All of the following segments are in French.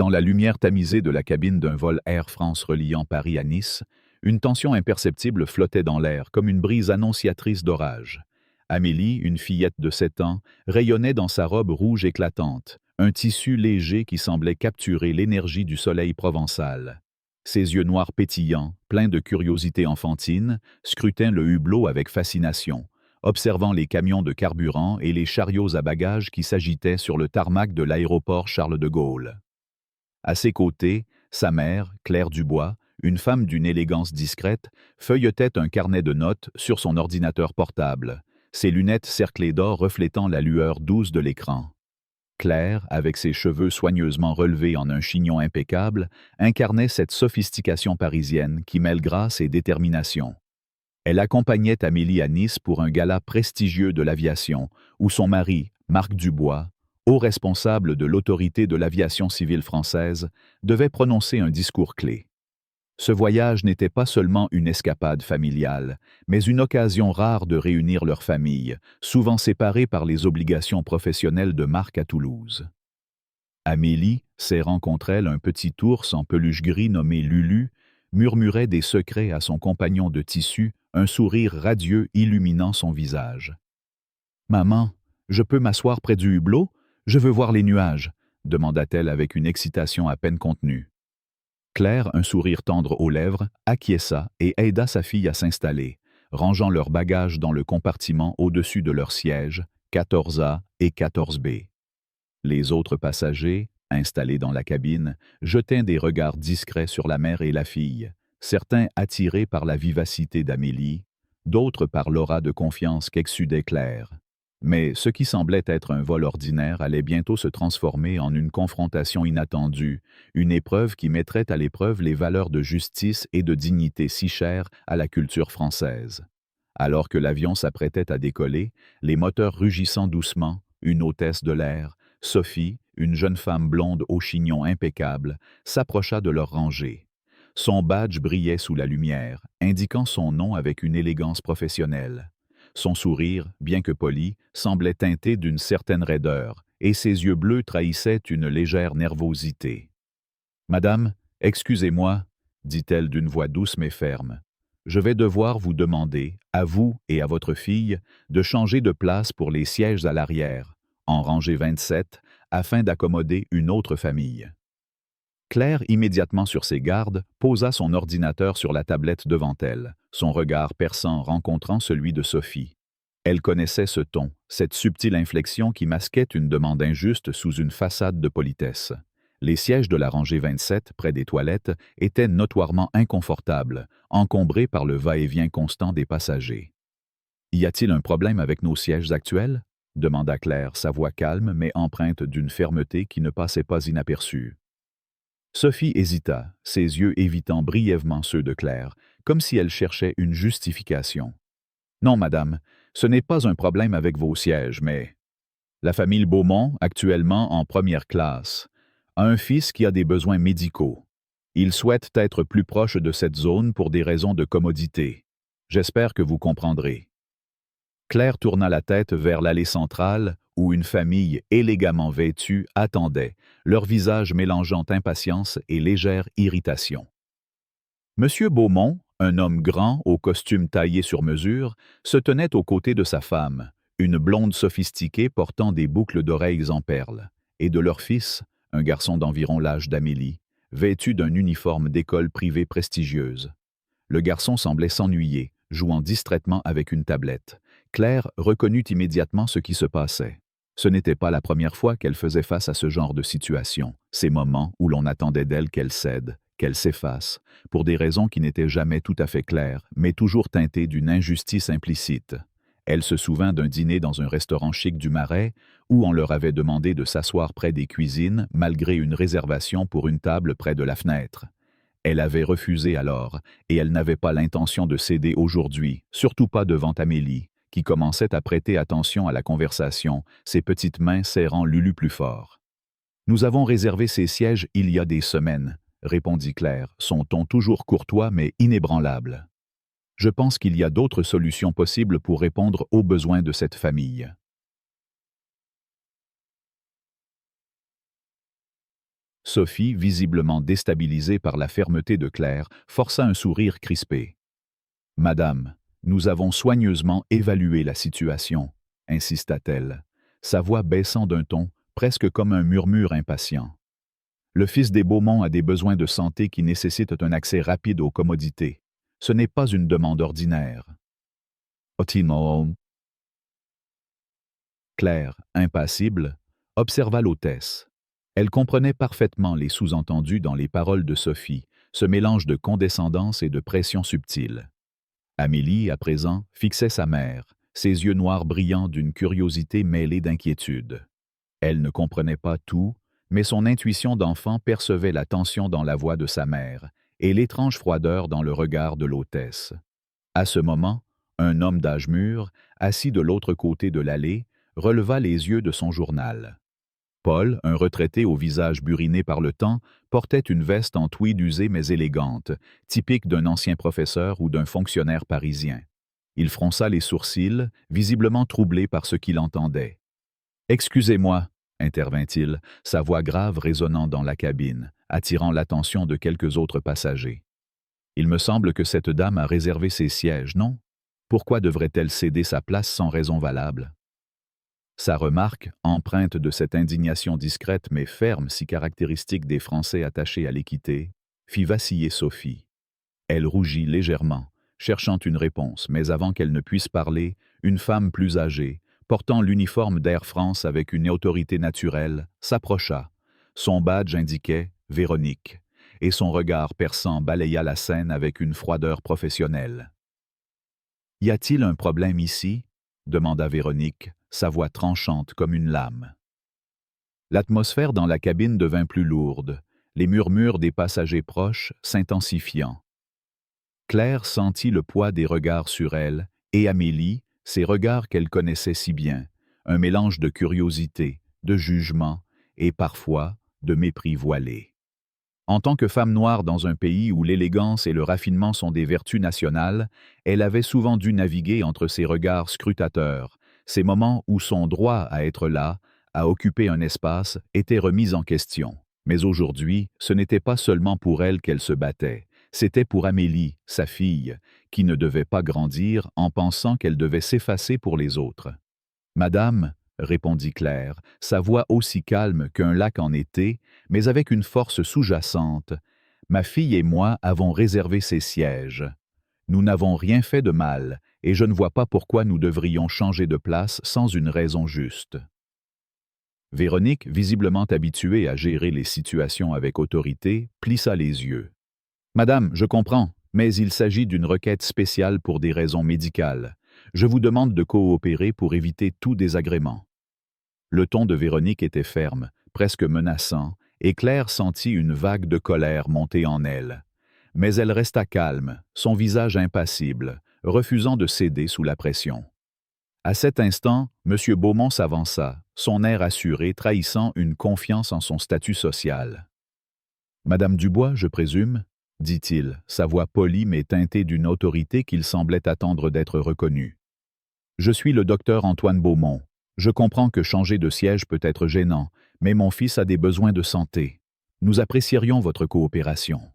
Dans la lumière tamisée de la cabine d'un vol Air France reliant Paris à Nice, une tension imperceptible flottait dans l'air comme une brise annonciatrice d'orage. Amélie, une fillette de 7 ans, rayonnait dans sa robe rouge éclatante, un tissu léger qui semblait capturer l'énergie du soleil provençal. Ses yeux noirs pétillants, pleins de curiosité enfantine, scrutaient le hublot avec fascination, observant les camions de carburant et les chariots à bagages qui s'agitaient sur le tarmac de l'aéroport Charles de Gaulle. À ses côtés, sa mère, Claire Dubois, une femme d'une élégance discrète, feuilletait un carnet de notes sur son ordinateur portable, ses lunettes cerclées d'or reflétant la lueur douce de l'écran. Claire, avec ses cheveux soigneusement relevés en un chignon impeccable, incarnait cette sophistication parisienne qui mêle grâce et détermination. Elle accompagnait Amélie à Nice pour un gala prestigieux de l'aviation, où son mari, Marc Dubois, haut responsable de l'autorité de l'aviation civile française, devait prononcer un discours clé. Ce voyage n'était pas seulement une escapade familiale, mais une occasion rare de réunir leurs familles, souvent séparées par les obligations professionnelles de Marc à Toulouse. Amélie, serrant contre elle un petit ours en peluche gris nommé Lulu, murmurait des secrets à son compagnon de tissu, un sourire radieux illuminant son visage. « Maman, je peux m'asseoir près du hublot? Je veux voir les nuages, » demanda-t-elle avec une excitation à peine contenue. Claire, un sourire tendre aux lèvres, acquiesça et aida sa fille à s'installer, rangeant leurs bagages dans le compartiment au-dessus de leurs sièges, 14A et 14B. Les autres passagers, installés dans la cabine, jetaient des regards discrets sur la mère et la fille, certains attirés par la vivacité d'Amélie, d'autres par l'aura de confiance qu'exsudait Claire. Mais ce qui semblait être un vol ordinaire allait bientôt se transformer en une confrontation inattendue, une épreuve qui mettrait à l'épreuve les valeurs de justice et de dignité si chères à la culture française. Alors que l'avion s'apprêtait à décoller, les moteurs rugissant doucement, une hôtesse de l'air, Sophie, une jeune femme blonde au chignon impeccable, s'approcha de leur rangée. Son badge brillait sous la lumière, indiquant son nom avec une élégance professionnelle. Son sourire, bien que poli, semblait teinté d'une certaine raideur, et ses yeux bleus trahissaient une légère nervosité. « Madame, excusez-moi, » dit-elle d'une voix douce mais ferme. « Je vais devoir vous demander, à vous et à votre fille, de changer de place pour les sièges à l'arrière, en rangée 27, afin d'accommoder une autre famille. » Claire, immédiatement sur ses gardes, posa son ordinateur sur la tablette devant elle, son regard perçant rencontrant celui de Sophie. Elle connaissait ce ton, cette subtile inflexion qui masquait une demande injuste sous une façade de politesse. Les sièges de la rangée 27, près des toilettes, étaient notoirement inconfortables, encombrés par le va-et-vient constant des passagers. « Y a-t-il un problème avec nos sièges actuels ?» demanda Claire, sa voix calme mais empreinte d'une fermeté qui ne passait pas inaperçue. Sophie hésita, ses yeux évitant brièvement ceux de Claire, comme si elle cherchait une justification. « Non, madame, ce n'est pas un problème avec vos sièges, mais... La famille Beaumont, actuellement en première classe, a un fils qui a des besoins médicaux. Il souhaite être plus proche de cette zone pour des raisons de commodité. J'espère que vous comprendrez. » Claire tourna la tête vers l'allée centrale, où une famille élégamment vêtue attendait, leur visage mélangeant impatience et légère irritation. Monsieur Beaumont, un homme grand au costume taillé sur mesure, se tenait aux côtés de sa femme, une blonde sophistiquée portant des boucles d'oreilles en perles, et de leur fils, un garçon d'environ l'âge d'Amélie, vêtu d'un uniforme d'école privée prestigieuse. Le garçon semblait s'ennuyer, jouant distraitement avec une tablette. Claire reconnut immédiatement ce qui se passait. Ce n'était pas la première fois qu'elle faisait face à ce genre de situation, ces moments où l'on attendait d'elle qu'elle cède, qu'elle s'efface, pour des raisons qui n'étaient jamais tout à fait claires, mais toujours teintées d'une injustice implicite. Elle se souvint d'un dîner dans un restaurant chic du Marais, où on leur avait demandé de s'asseoir près des cuisines, malgré une réservation pour une table près de la fenêtre. Elle avait refusé alors, et elle n'avait pas l'intention de céder aujourd'hui, surtout pas devant Amélie, qui commençait à prêter attention à la conversation, ses petites mains serrant Lulu plus fort. « Nous avons réservé ces sièges il y a des semaines, » répondit Claire, son ton toujours courtois mais inébranlable. « Je pense qu'il y a d'autres solutions possibles pour répondre aux besoins de cette famille. » Sophie, visiblement déstabilisée par la fermeté de Claire, força un sourire crispé. « Madame, nous avons soigneusement évalué la situation, » insista-t-elle, sa voix baissant d'un ton, presque comme un murmure impatient. « Le fils des Beaumont a des besoins de santé qui nécessitent un accès rapide aux commodités. Ce n'est pas une demande ordinaire. » Otimo. Claire, impassible, observa l'hôtesse. Elle comprenait parfaitement les sous-entendus dans les paroles de Sophie, ce mélange de condescendance et de pression subtile. Amélie, à présent, fixait sa mère, ses yeux noirs brillants d'une curiosité mêlée d'inquiétude. Elle ne comprenait pas tout, mais son intuition d'enfant percevait la tension dans la voix de sa mère et l'étrange froideur dans le regard de l'hôtesse. À ce moment, un homme d'âge mûr, assis de l'autre côté de l'allée, releva les yeux de son journal. Paul, un retraité au visage buriné par le temps, portait une veste en tweed usée mais élégante, typique d'un ancien professeur ou d'un fonctionnaire parisien. Il fronça les sourcils, visiblement troublé par ce qu'il entendait. « Excusez-moi, » intervint-il, sa voix grave résonnant dans la cabine, attirant l'attention de quelques autres passagers. « Il me semble que cette dame a réservé ses sièges, non? Pourquoi devrait-elle céder sa place sans raison valable? » Sa remarque, empreinte de cette indignation discrète mais ferme si caractéristique des Français attachés à l'équité, fit vaciller Sophie. Elle rougit légèrement, cherchant une réponse, mais avant qu'elle ne puisse parler, une femme plus âgée, portant l'uniforme d'Air France avec une autorité naturelle, s'approcha. Son badge indiquait « Véronique », et son regard perçant balaya la scène avec une froideur professionnelle. « Y a-t-il un problème ici ?» demanda Véronique, sa voix tranchante comme une lame. L'atmosphère dans la cabine devint plus lourde, les murmures des passagers proches s'intensifiant. Claire sentit le poids des regards sur elle, et Amélie, ces regards qu'elle connaissait si bien, un mélange de curiosité, de jugement et parfois de mépris voilé. En tant que femme noire dans un pays où l'élégance et le raffinement sont des vertus nationales, elle avait souvent dû naviguer entre ces regards scrutateurs, ces moments où son droit à être là, à occuper un espace, était remis en question. Mais aujourd'hui, ce n'était pas seulement pour elle qu'elle se battait, c'était pour Amélie, sa fille, qui ne devait pas grandir en pensant qu'elle devait s'effacer pour les autres. « Madame, » répondit Claire, sa voix aussi calme qu'un lac en été, mais avec une force sous-jacente, « ma fille et moi avons réservé ces sièges. Nous n'avons rien fait de mal, et je ne vois pas pourquoi nous devrions changer de place sans une raison juste. » Véronique, visiblement habituée à gérer les situations avec autorité, plissa les yeux. « Madame, je comprends, mais il s'agit d'une requête spéciale pour des raisons médicales. Je vous demande de coopérer pour éviter tout désagrément. » Le ton de Véronique était ferme, presque menaçant, et Claire sentit une vague de colère monter en elle. Mais elle resta calme, son visage impassible, refusant de céder sous la pression. À cet instant, M. Beaumont s'avança, son air assuré trahissant une confiance en son statut social. « Madame Dubois, je présume ?» dit-il, sa voix polie mais teintée d'une autorité qu'il semblait attendre d'être reconnue. « Je suis le docteur Antoine Beaumont. Je comprends que changer de siège peut être gênant, mais mon fils a des besoins de santé. Nous apprécierions votre coopération. »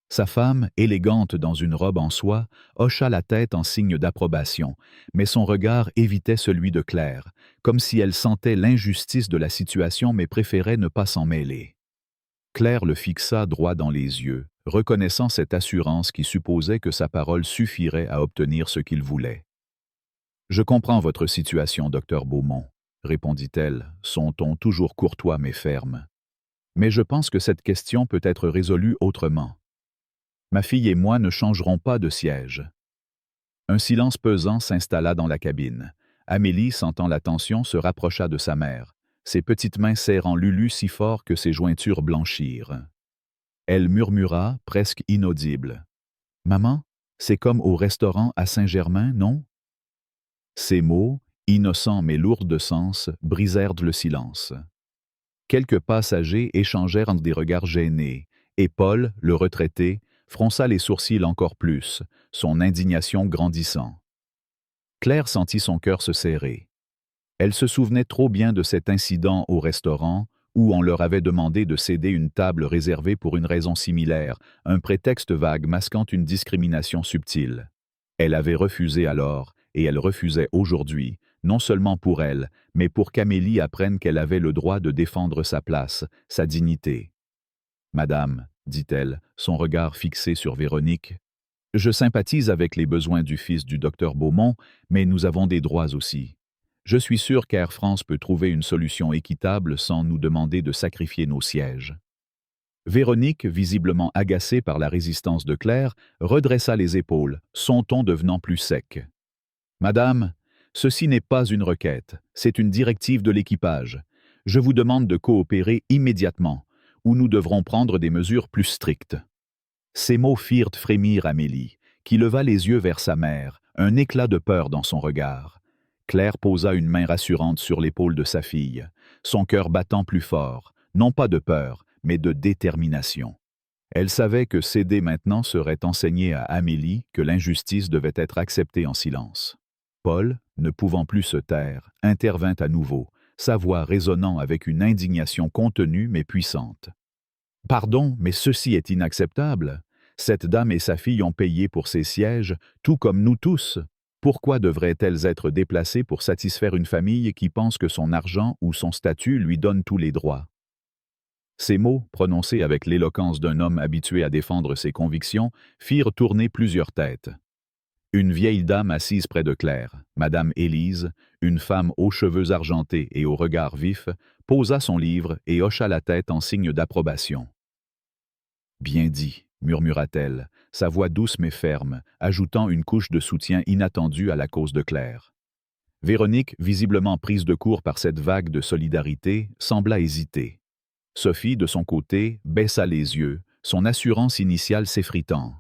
Sa femme, élégante dans une robe en soie, hocha la tête en signe d'approbation, mais son regard évitait celui de Claire, comme si elle sentait l'injustice de la situation mais préférait ne pas s'en mêler. Claire le fixa droit dans les yeux, reconnaissant cette assurance qui supposait que sa parole suffirait à obtenir ce qu'il voulait. « Je comprends votre situation, docteur Beaumont, » répondit-elle, son ton toujours courtois mais ferme. « Mais je pense que cette question peut être résolue autrement. Ma fille et moi ne changerons pas de siège. » Un silence pesant s'installa dans la cabine. Amélie, sentant la tension, se rapprocha de sa mère, ses petites mains serrant Lulu si fort que ses jointures blanchirent. Elle murmura, presque inaudible. « Maman, c'est comme au restaurant à Saint-Germain, non ?» Ces mots, innocents mais lourds de sens, brisèrent le silence. Quelques passagers échangèrent des regards gênés, et Paul, le retraité, fronça les sourcils encore plus, son indignation grandissant. Claire sentit son cœur se serrer. Elle se souvenait trop bien de cet incident au restaurant où on leur avait demandé de céder une table réservée pour une raison similaire, un prétexte vague masquant une discrimination subtile. Elle avait refusé alors, et elle refusait aujourd'hui, non seulement pour elle, mais pour qu'Amélie apprenne qu'elle avait le droit de défendre sa place, sa dignité. « Madame, dit-elle, son regard fixé sur Véronique, je sympathise avec les besoins du fils du docteur Beaumont, mais nous avons des droits aussi. Je suis sûr qu'Air France peut trouver une solution équitable sans nous demander de sacrifier nos sièges. » Véronique, visiblement agacée par la résistance de Claire, redressa les épaules, son ton devenant plus sec. « Madame, ceci n'est pas une requête, c'est une directive de l'équipage. Je vous demande de coopérer immédiatement, ou nous devrons prendre des mesures plus strictes. » Ces mots firent frémir Amélie, qui leva les yeux vers sa mère, un éclat de peur dans son regard. Claire posa une main rassurante sur l'épaule de sa fille, son cœur battant plus fort, non pas de peur, mais de détermination. Elle savait que céder maintenant serait enseigner à Amélie que l'injustice devait être acceptée en silence. Paul, ne pouvant plus se taire, intervint à nouveau, sa voix résonnant avec une indignation contenue mais puissante. « Pardon, mais ceci est inacceptable. Cette dame et sa fille ont payé pour ces sièges, tout comme nous tous. Pourquoi devraient-elles être déplacées pour satisfaire une famille qui pense que son argent ou son statut lui donne tous les droits? » Ces mots, prononcés avec l'éloquence d'un homme habitué à défendre ses convictions, firent tourner plusieurs têtes. Une vieille dame assise près de Claire, Madame Élise, une femme aux cheveux argentés et au regard vif, posa son livre et hocha la tête en signe d'approbation. « Bien dit, » murmura-t-elle, sa voix douce mais ferme, ajoutant une couche de soutien inattendue à la cause de Claire. Véronique, visiblement prise de court par cette vague de solidarité, sembla hésiter. Sophie, de son côté, baissa les yeux, son assurance initiale s'effritant.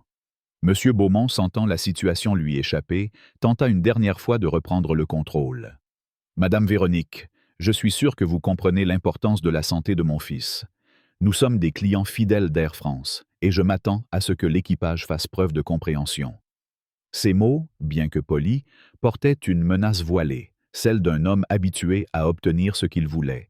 Monsieur Beaumont, sentant la situation lui échapper, tenta une dernière fois de reprendre le contrôle. « Madame Véronique, je suis sûr que vous comprenez l'importance de la santé de mon fils. Nous sommes des clients fidèles d'Air France, et je m'attends à ce que l'équipage fasse preuve de compréhension. » Ces mots, bien que polis, portaient une menace voilée, celle d'un homme habitué à obtenir ce qu'il voulait.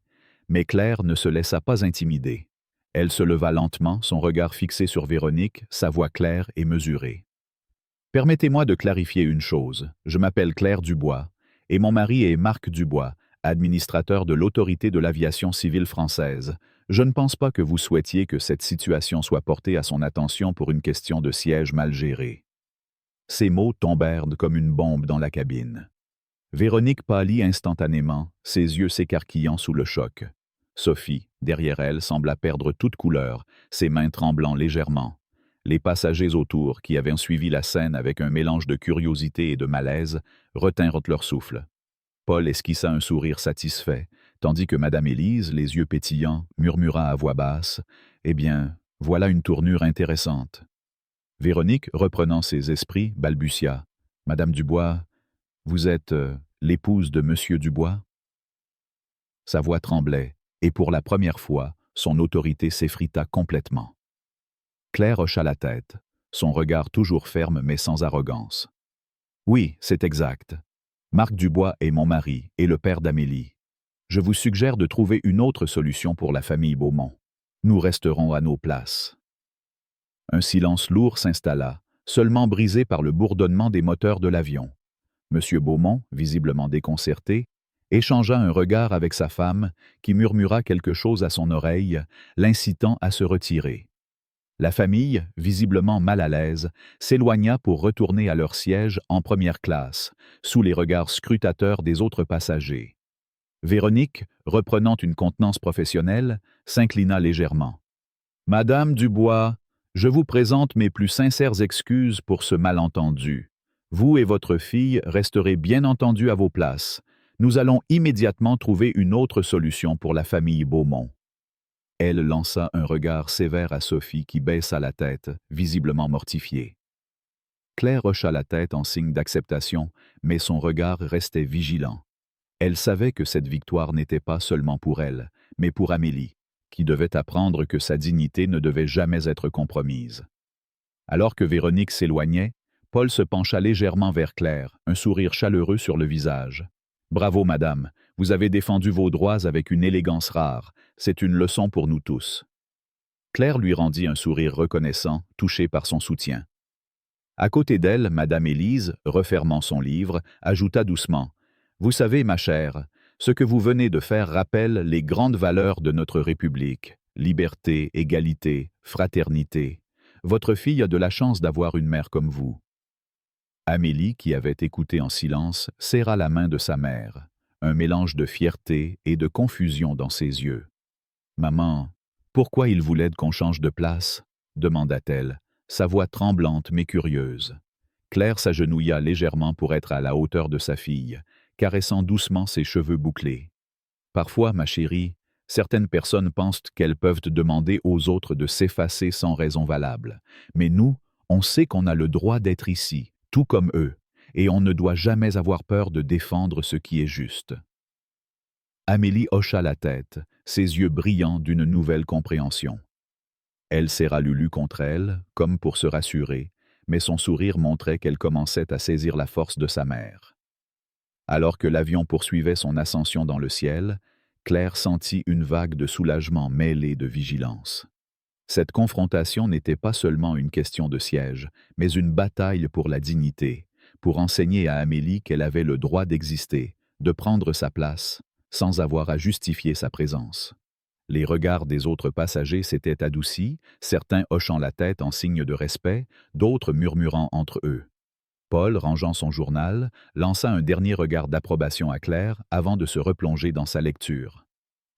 Mais Claire ne se laissa pas intimider. Elle se leva lentement, son regard fixé sur Véronique, sa voix claire et mesurée. « Permettez-moi de clarifier une chose. Je m'appelle Claire Dubois, et mon mari est Marc Dubois, administrateur de l'Autorité de l'aviation civile française. Je ne pense pas que vous souhaitiez que cette situation soit portée à son attention pour une question de siège mal géré. » Ces mots tombèrent comme une bombe dans la cabine. Véronique pâlit instantanément, ses yeux s'écarquillant sous le choc. Sophie, derrière elle, sembla perdre toute couleur, ses mains tremblant légèrement. Les passagers autour, qui avaient suivi la scène avec un mélange de curiosité et de malaise, retinrent leur souffle. Paul esquissa un sourire satisfait, tandis que Madame Élise, les yeux pétillants, murmura à voix basse « Eh bien, voilà une tournure intéressante. » Véronique, reprenant ses esprits, balbutia « Madame Dubois, vous êtes l'épouse de Monsieur Dubois ?» Sa voix tremblait, et pour la première fois, son autorité s'effrita complètement. Claire hocha la tête, son regard toujours ferme mais sans arrogance. « Oui, c'est exact. Marc Dubois est mon mari et le père d'Amélie. Je vous suggère de trouver une autre solution pour la famille Beaumont. Nous resterons à nos places. » Un silence lourd s'installa, seulement brisé par le bourdonnement des moteurs de l'avion. Monsieur Beaumont, visiblement déconcerté, échangea un regard avec sa femme, qui murmura quelque chose à son oreille, l'incitant à se retirer. La famille, visiblement mal à l'aise, s'éloigna pour retourner à leur siège en première classe, sous les regards scrutateurs des autres passagers. Véronique, reprenant une contenance professionnelle, s'inclina légèrement. « Madame Dubois, je vous présente mes plus sincères excuses pour ce malentendu. Vous et votre fille resterez bien entendu à vos places. Nous allons immédiatement trouver une autre solution pour la famille Beaumont. » Elle lança un regard sévère à Sophie qui baissa la tête, visiblement mortifiée. Claire hocha la tête en signe d'acceptation, mais son regard restait vigilant. Elle savait que cette victoire n'était pas seulement pour elle, mais pour Amélie, qui devait apprendre que sa dignité ne devait jamais être compromise. Alors que Véronique s'éloignait, Paul se pencha légèrement vers Claire, un sourire chaleureux sur le visage. « Bravo, madame, Vous avez défendu vos droits avec une élégance rare. C'est une leçon pour nous tous. » Claire lui rendit un sourire reconnaissant, touché par son soutien. À côté d'elle, Madame Élise, refermant son livre, ajouta doucement: « Vous savez, ma chère, ce que vous venez de faire rappelle les grandes valeurs de notre République. Liberté, égalité, fraternité. Votre fille a de la chance d'avoir une mère comme vous. » Amélie, qui avait écouté en silence, serra la main de sa mère, un mélange de fierté et de confusion dans ses yeux. « Maman, pourquoi il voulait qu'on change de place ?» demanda-t-elle, sa voix tremblante mais curieuse. Claire s'agenouilla légèrement pour être à la hauteur de sa fille, caressant doucement ses cheveux bouclés. « Parfois, ma chérie, certaines personnes pensent qu'elles peuvent demander aux autres de s'effacer sans raison valable. Mais nous, on sait qu'on a le droit d'être ici, tout comme eux, et on ne doit jamais avoir peur de défendre ce qui est juste. » Amélie hocha la tête, ses yeux brillants d'une nouvelle compréhension. Elle serra Lulu contre elle, comme pour se rassurer, mais son sourire montrait qu'elle commençait à saisir la force de sa mère. Alors que l'avion poursuivait son ascension dans le ciel, Claire sentit une vague de soulagement mêlée de vigilance. Cette confrontation n'était pas seulement une question de siège, mais une bataille pour la dignité, pour enseigner à Amélie qu'elle avait le droit d'exister, de prendre sa place, sans avoir à justifier sa présence. Les regards des autres passagers s'étaient adoucis, certains hochant la tête en signe de respect, d'autres murmurant entre eux. Paul, rangeant son journal, lança un dernier regard d'approbation à Claire avant de se replonger dans sa lecture.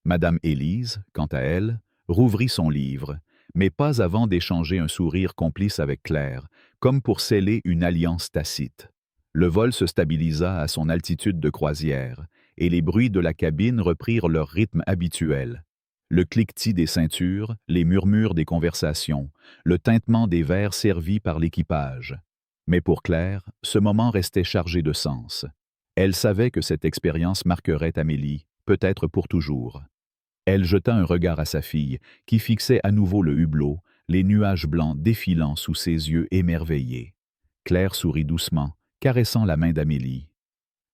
Madame Élise, quant à elle, rouvrit son livre, mais pas avant d'échanger un sourire complice avec Claire, comme pour sceller une alliance tacite. Le vol se stabilisa à son altitude de croisière, et les bruits de la cabine reprirent leur rythme habituel. Le cliquetis des ceintures, les murmures des conversations, le tintement des verres servis par l'équipage. Mais pour Claire, ce moment restait chargé de sens. Elle savait que cette expérience marquerait Amélie, peut-être pour toujours. Elle jeta un regard à sa fille, qui fixait à nouveau le hublot, les nuages blancs défilant sous ses yeux émerveillés. Claire sourit doucement, caressant la main d'Amélie.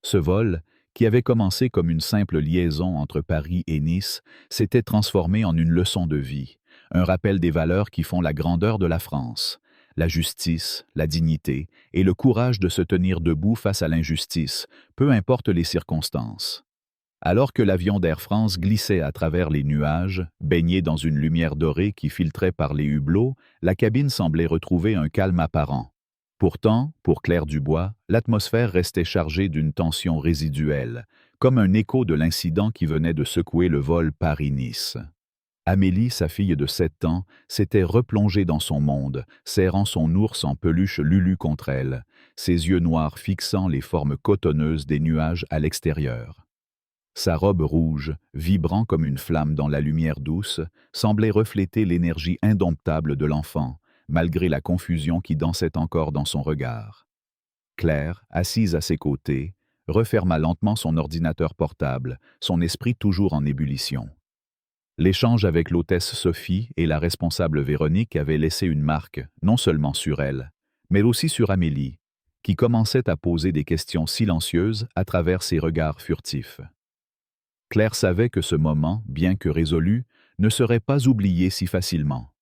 Ce vol, qui avait commencé comme une simple liaison entre Paris et Nice, s'était transformé en une leçon de vie, un rappel des valeurs qui font la grandeur de la France. La justice, la dignité et le courage de se tenir debout face à l'injustice, peu importe les circonstances. Alors que l'avion d'Air France glissait à travers les nuages, baigné dans une lumière dorée qui filtrait par les hublots, la cabine semblait retrouver un calme apparent. Pourtant, pour Claire Dubois, l'atmosphère restait chargée d'une tension résiduelle, comme un écho de l'incident qui venait de secouer le vol Paris-Nice. Amélie, sa fille de 7 ans, s'était replongée dans son monde, serrant son ours en peluche Lulu contre elle, ses yeux noirs fixant les formes cotonneuses des nuages à l'extérieur. Sa robe rouge, vibrant comme une flamme dans la lumière douce, semblait refléter l'énergie indomptable de l'enfant, malgré la confusion qui dansait encore dans son regard. Claire, assise à ses côtés, referma lentement son ordinateur portable, son esprit toujours en ébullition. L'échange avec l'hôtesse Sophie et la responsable Véronique avait laissé une marque, non seulement sur elle, mais aussi sur Amélie, qui commençait à poser des questions silencieuses à travers ses regards furtifs. Claire savait que ce moment, bien que résolu, ne serait pas oublié si facilement.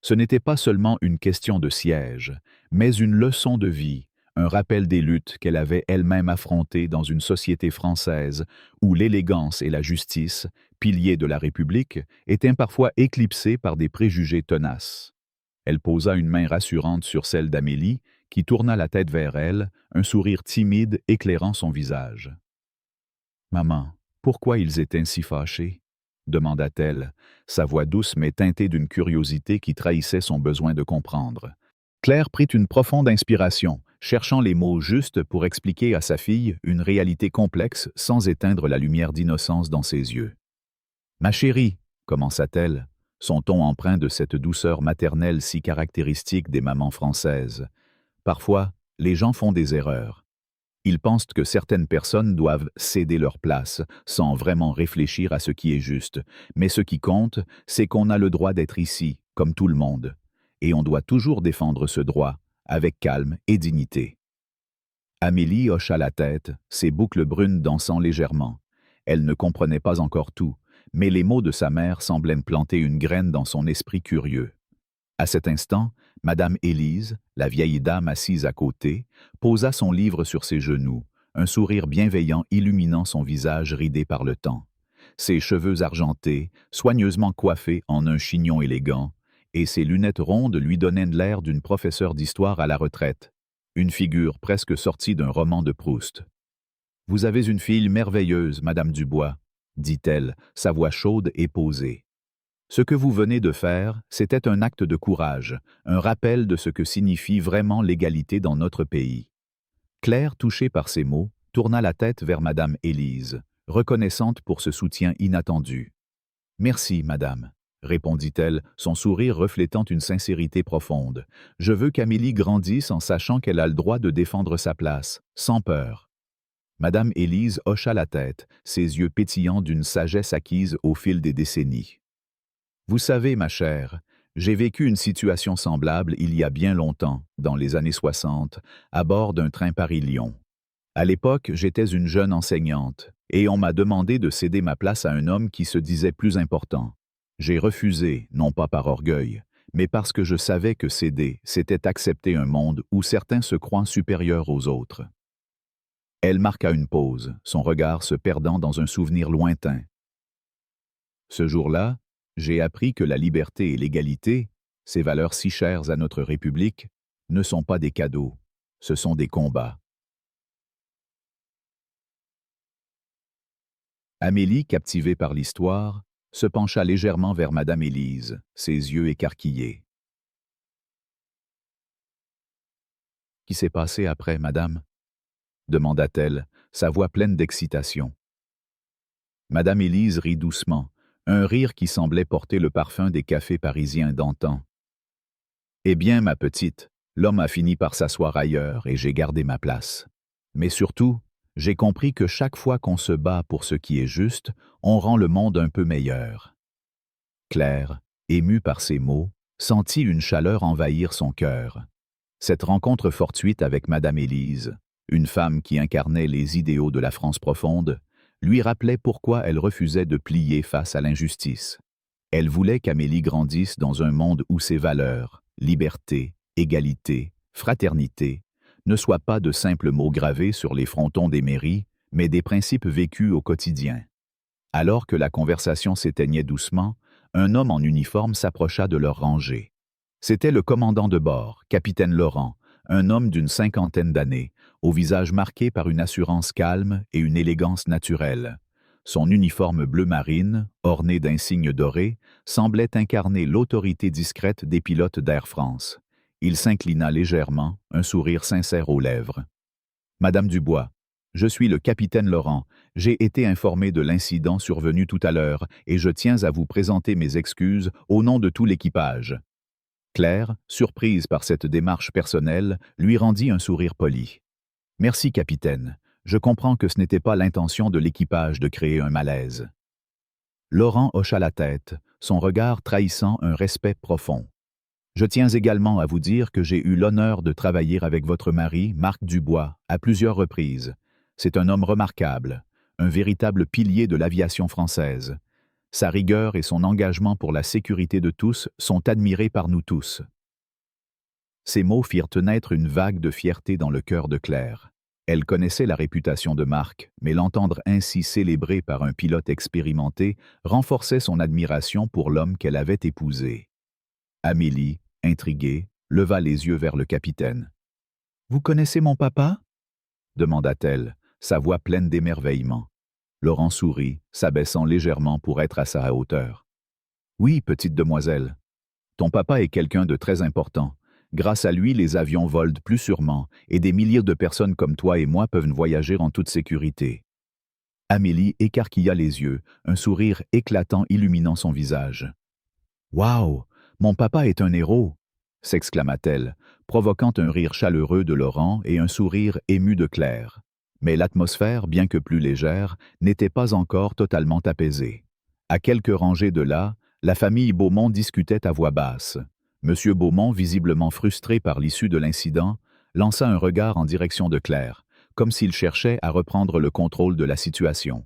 Ce n'était pas seulement une question de siège, mais une leçon de vie, un rappel des luttes qu'elle avait elle-même affrontées dans une société française où l'élégance et la justice, piliers de la République, étaient parfois éclipsés par des préjugés tenaces. Elle posa une main rassurante sur celle d'Amélie, qui tourna la tête vers elle, un sourire timide éclairant son visage. « Maman, pourquoi ils étaient si fâchés ?» demanda-t-elle, sa voix douce mais teintée d'une curiosité qui trahissait son besoin de comprendre. Claire prit une profonde inspiration, cherchant les mots justes pour expliquer à sa fille une réalité complexe sans éteindre la lumière d'innocence dans ses yeux. « Ma chérie, » commença-t-elle, son ton empreint de cette douceur maternelle si caractéristique des mamans françaises. « Parfois, les gens font des erreurs. Ils pensent que certaines personnes doivent céder leur place, sans vraiment réfléchir à ce qui est juste. Mais ce qui compte, c'est qu'on a le droit d'être ici, comme tout le monde. Et on doit toujours défendre ce droit, avec calme et dignité. » Amélie hocha la tête, ses boucles brunes dansant légèrement. Elle ne comprenait pas encore tout, mais les mots de sa mère semblaient planter une graine dans son esprit curieux. À cet instant, Madame Élise, la vieille dame assise à côté, posa son livre sur ses genoux, un sourire bienveillant illuminant son visage ridé par le temps. Ses cheveux argentés, soigneusement coiffés en un chignon élégant, et ses lunettes rondes lui donnaient l'air d'une professeure d'histoire à la retraite, une figure presque sortie d'un roman de Proust. « Vous avez une fille merveilleuse, Madame Dubois, » dit-elle, sa voix chaude et posée. Ce que vous venez de faire, c'était un acte de courage, un rappel de ce que signifie vraiment l'égalité dans notre pays. Claire, touchée par ces mots, tourna la tête vers Madame Élise, reconnaissante pour ce soutien inattendu. « Merci, Madame, » répondit-elle, son sourire reflétant une sincérité profonde. « Je veux qu'Amélie grandisse en sachant qu'elle a le droit de défendre sa place, sans peur. » Madame Élise hocha la tête, ses yeux pétillants d'une sagesse acquise au fil des décennies. « Vous savez, ma chère, j'ai vécu une situation semblable il y a bien longtemps, dans les années 60, à bord d'un train Paris-Lyon. À l'époque, j'étais une jeune enseignante, et on m'a demandé de céder ma place à un homme qui se disait plus important. J'ai refusé, non pas par orgueil, mais parce que je savais que céder, c'était accepter un monde où certains se croient supérieurs aux autres. » Elle marqua une pause, son regard se perdant dans un souvenir lointain. Ce jour-là, j'ai appris que la liberté et l'égalité, ces valeurs si chères à notre République, ne sont pas des cadeaux, ce sont des combats. Amélie, captivée par l'histoire, se pencha légèrement vers Madame Élise, ses yeux écarquillés. « Qui s'est passé après, madame ?» demanda-t-elle, sa voix pleine d'excitation. Madame Élise rit doucement, un rire qui semblait porter le parfum des cafés parisiens d'antan. « Eh bien, ma petite, l'homme a fini par s'asseoir ailleurs et j'ai gardé ma place. Mais surtout, j'ai compris que chaque fois qu'on se bat pour ce qui est juste, on rend le monde un peu meilleur. » Claire, émue par ces mots, sentit une chaleur envahir son cœur. Cette rencontre fortuite avec Madame Élise, une femme qui incarnait les idéaux de la France profonde, lui rappelait pourquoi elle refusait de plier face à l'injustice. Elle voulait qu'Amélie grandisse dans un monde où ses valeurs, liberté, égalité, fraternité, ne soient pas de simples mots gravés sur les frontons des mairies, mais des principes vécus au quotidien. Alors que la conversation s'éteignait doucement, un homme en uniforme s'approcha de leur rangée. C'était le commandant de bord, capitaine Laurent, un homme d'une cinquantaine d'années, au visage marqué par une assurance calme et une élégance naturelle. Son uniforme bleu marine, orné d'insignes dorés, semblait incarner l'autorité discrète des pilotes d'Air France. Il s'inclina légèrement, un sourire sincère aux lèvres. « Madame Dubois, je suis le capitaine Laurent. J'ai été informé de l'incident survenu tout à l'heure et je tiens à vous présenter mes excuses au nom de tout l'équipage. » Claire, surprise par cette démarche personnelle, lui rendit un sourire poli. « Merci, capitaine. Je comprends que ce n'était pas l'intention de l'équipage de créer un malaise. » Laurent hocha la tête, son regard trahissant un respect profond. « Je tiens également à vous dire que j'ai eu l'honneur de travailler avec votre mari, Marc Dubois, à plusieurs reprises. C'est un homme remarquable, un véritable pilier de l'aviation française. Sa rigueur et son engagement pour la sécurité de tous sont admirés par nous tous. » Ces mots firent naître une vague de fierté dans le cœur de Claire. Elle connaissait la réputation de Marc, mais l'entendre ainsi célébré par un pilote expérimenté renforçait son admiration pour l'homme qu'elle avait épousé. Amélie, intriguée, leva les yeux vers le capitaine. « Vous connaissez mon papa ?» demanda-t-elle, sa voix pleine d'émerveillement. Laurent sourit, s'abaissant légèrement pour être à sa hauteur. « Oui, petite demoiselle. Ton papa est quelqu'un de très important. Grâce à lui, les avions volent plus sûrement, et des milliers de personnes comme toi et moi peuvent voyager en toute sécurité. » Amélie écarquilla les yeux, un sourire éclatant illuminant son visage. « Waouh! Mon papa est un héros !» s'exclama-t-elle, provoquant un rire chaleureux de Laurent et un sourire ému de Claire. Mais l'atmosphère, bien que plus légère, n'était pas encore totalement apaisée. À quelques rangées de là, la famille Beaumont discutait à voix basse. Monsieur Beaumont, visiblement frustré par l'issue de l'incident, lança un regard en direction de Claire, comme s'il cherchait à reprendre le contrôle de la situation.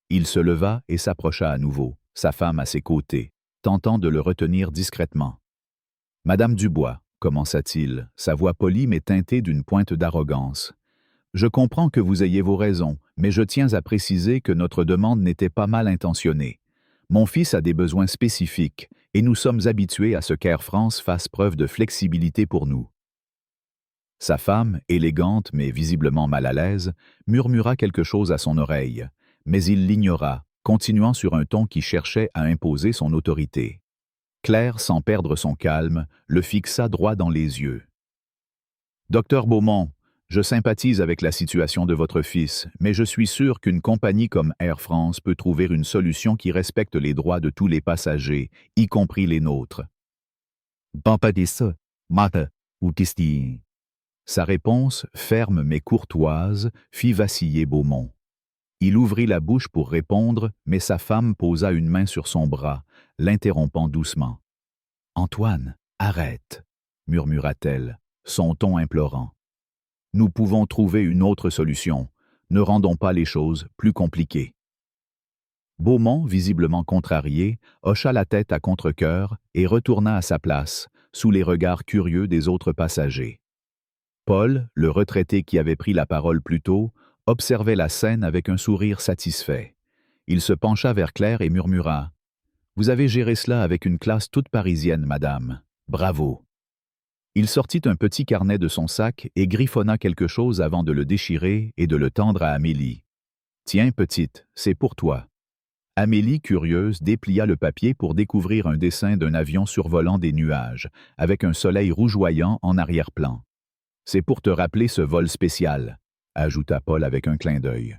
Il se leva et s'approcha à nouveau, sa femme à ses côtés, tentant de le retenir discrètement. « Madame Dubois, commença-t-il, sa voix polie mais teintée d'une pointe d'arrogance. Je comprends que vous ayez vos raisons, mais je tiens à préciser que notre demande n'était pas mal intentionnée. Mon fils a des besoins spécifiques, et nous sommes habitués à ce qu'Air France fasse preuve de flexibilité pour nous. » Sa femme, élégante mais visiblement mal à l'aise, murmura quelque chose à son oreille, mais il l'ignora, continuant sur un ton qui cherchait à imposer son autorité. Claire, sans perdre son calme, le fixa droit dans les yeux. « Docteur Beaumont, je sympathise avec la situation de votre fils, mais je suis sûr qu'une compagnie comme Air France peut trouver une solution qui respecte les droits de tous les passagers, y compris les nôtres. » Sa réponse, ferme mais courtoise, fit vaciller Beaumont. Il ouvrit la bouche pour répondre, mais sa femme posa une main sur son bras, l'interrompant doucement. « Antoine, arrête, » murmura-t-elle, son ton implorant. « Nous pouvons trouver une autre solution. Ne rendons pas les choses plus compliquées. » Beaumont, visiblement contrarié, hocha la tête à contre-cœur et retourna à sa place, sous les regards curieux des autres passagers. Paul, le retraité qui avait pris la parole plus tôt, observait la scène avec un sourire satisfait. Il se pencha vers Claire et murmura « Vous avez géré cela avec une classe toute parisienne, madame. Bravo !» Il sortit un petit carnet de son sac et griffonna quelque chose avant de le déchirer et de le tendre à Amélie. « Tiens, petite, c'est pour toi. » Amélie, curieuse, déplia le papier pour découvrir un dessin d'un avion survolant des nuages, avec un soleil rougeoyant en arrière-plan. « C'est pour te rappeler ce vol spécial, » ajouta Paul avec un clin d'œil.